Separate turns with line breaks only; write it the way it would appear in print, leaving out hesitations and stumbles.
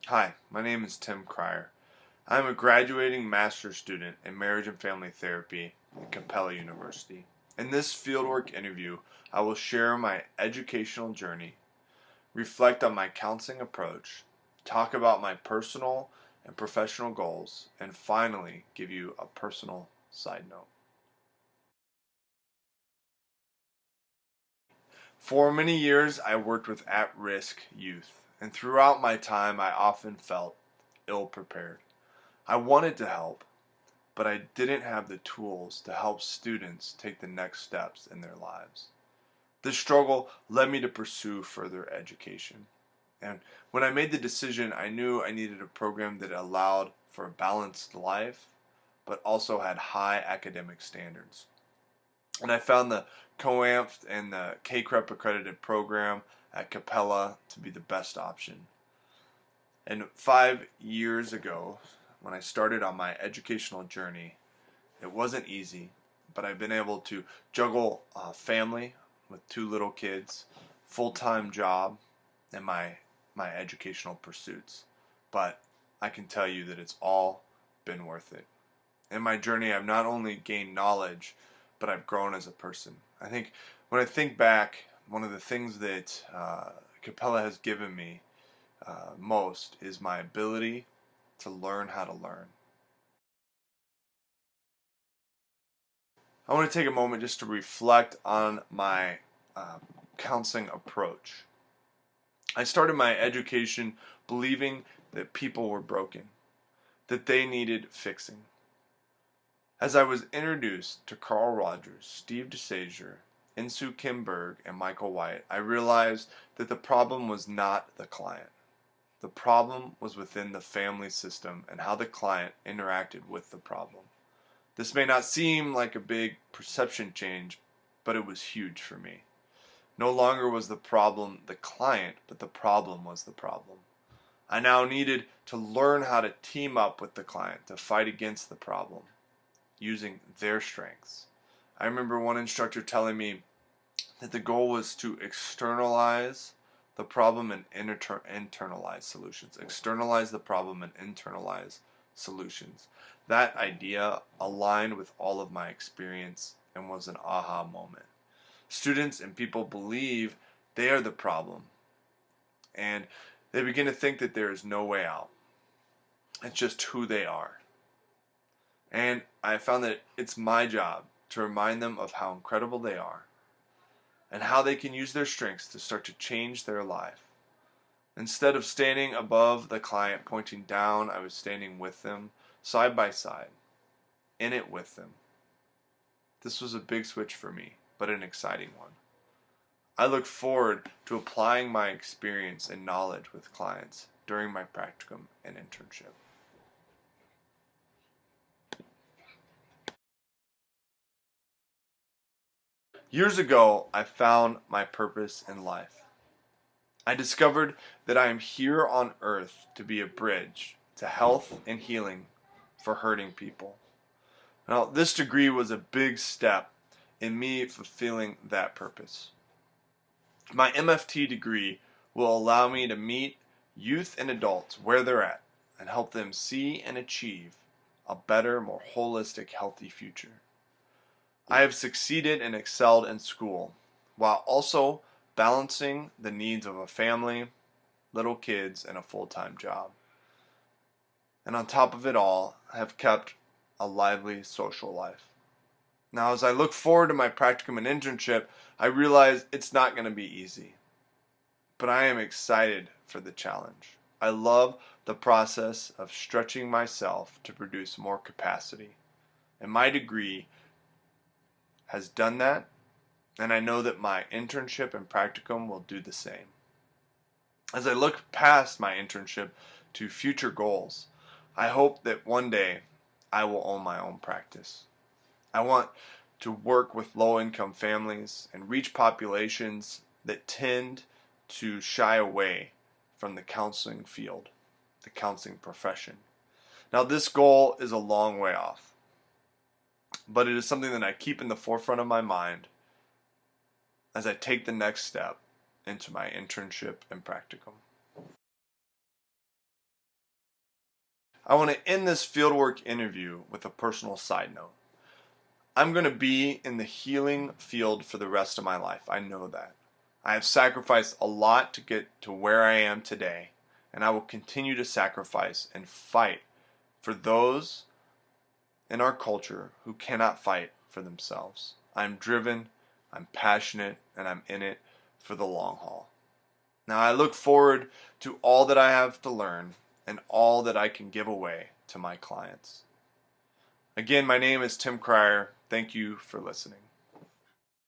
Hi, my name is Tim Cryer. I am a graduating master's student in marriage and family therapy at Capella University. In this fieldwork interview, I will share my educational journey, reflect on my counseling approach, talk about my personal and professional goals, and finally give you a personal side note. For many years, I worked with at-risk youth, and throughout my time, I often felt ill-prepared. I wanted to help, but I didn't have the tools to help students take the next steps in their lives. This struggle led me to pursue further education. And when I made the decision, I knew I needed a program that allowed for a balanced life, but also had high academic standards. And I found the COAMPT and the CACREP accredited program at Capella to be the best option. And 5 years ago, when I started on my educational journey, it wasn't easy, but I've been able to juggle family with two little kids, full-time job, and my educational pursuits. But I can tell you that it's all been worth it. In my journey, I've not only gained knowledge, but I've grown as a person. I think when I think back, one of the things that Capella has given me most is my ability to learn how to learn. I want to take a moment just to reflect on my counseling approach. I started my education believing that people were broken, that they needed fixing. As I was introduced to Carl Rogers, Steve DeSager, Insoo Kim Berg, and Michael White, I realized that the problem was not the client. The problem was within the family system and how the client interacted with the problem. This may not seem like a big perception change, but it was huge for me. No longer was the problem the client, but the problem was the problem. I now needed to learn how to team up with the client to fight against the problem, using their strengths. I remember one instructor telling me that the goal was to externalize the problem and internalize solutions. Externalize the problem and internalize solutions. That idea aligned with all of my experience and was an aha moment. Students and people believe they are the problem, and they begin to think that there is no way out. It's just who they are. And I found that it's my job to remind them of how incredible they are and how they can use their strengths to start to change their life. Instead of standing above the client pointing down, I was standing with them, side by side, in it with them. This was a big switch for me, but an exciting one. I look forward to applying my experience and knowledge with clients during my practicum and internship. Years ago, I found my purpose in life. I discovered that I am here on earth to be a bridge to health and healing for hurting people. Now, this degree was a big step in me fulfilling that purpose. My MFT degree will allow me to meet youth and adults where they're at and help them see and achieve a better, more holistic, healthy future. I have succeeded and excelled in school while also balancing the needs of a family, little kids, and a full-time job. And on top of it all, I have kept a lively social life. Now, as I look forward to my practicum and internship, I realize it's not going to be easy. But I am excited for the challenge. I love the process of stretching myself to produce more capacity. And my degree has done that, and I know that my internship and practicum will do the same. As I look past my internship to future goals, I hope that one day I will own my own practice. I want to work with low-income families and reach populations that tend to shy away from the counseling field, the counseling profession. Now, this goal is a long way off, but it is something that I keep in the forefront of my mind as I take the next step into my internship and practicum. I want to end this fieldwork interview with a personal side note. I'm going to be in the healing field for the rest of my life. I know that. I have sacrificed a lot to get to where I am today, and I will continue to sacrifice and fight for those in our culture who cannot fight for themselves. I'm driven, I'm passionate, and I'm in it for the long haul. Now I look forward to all that I have to learn and all that I can give away to my clients. Again, my name is Tim Cryer. Thank you for listening.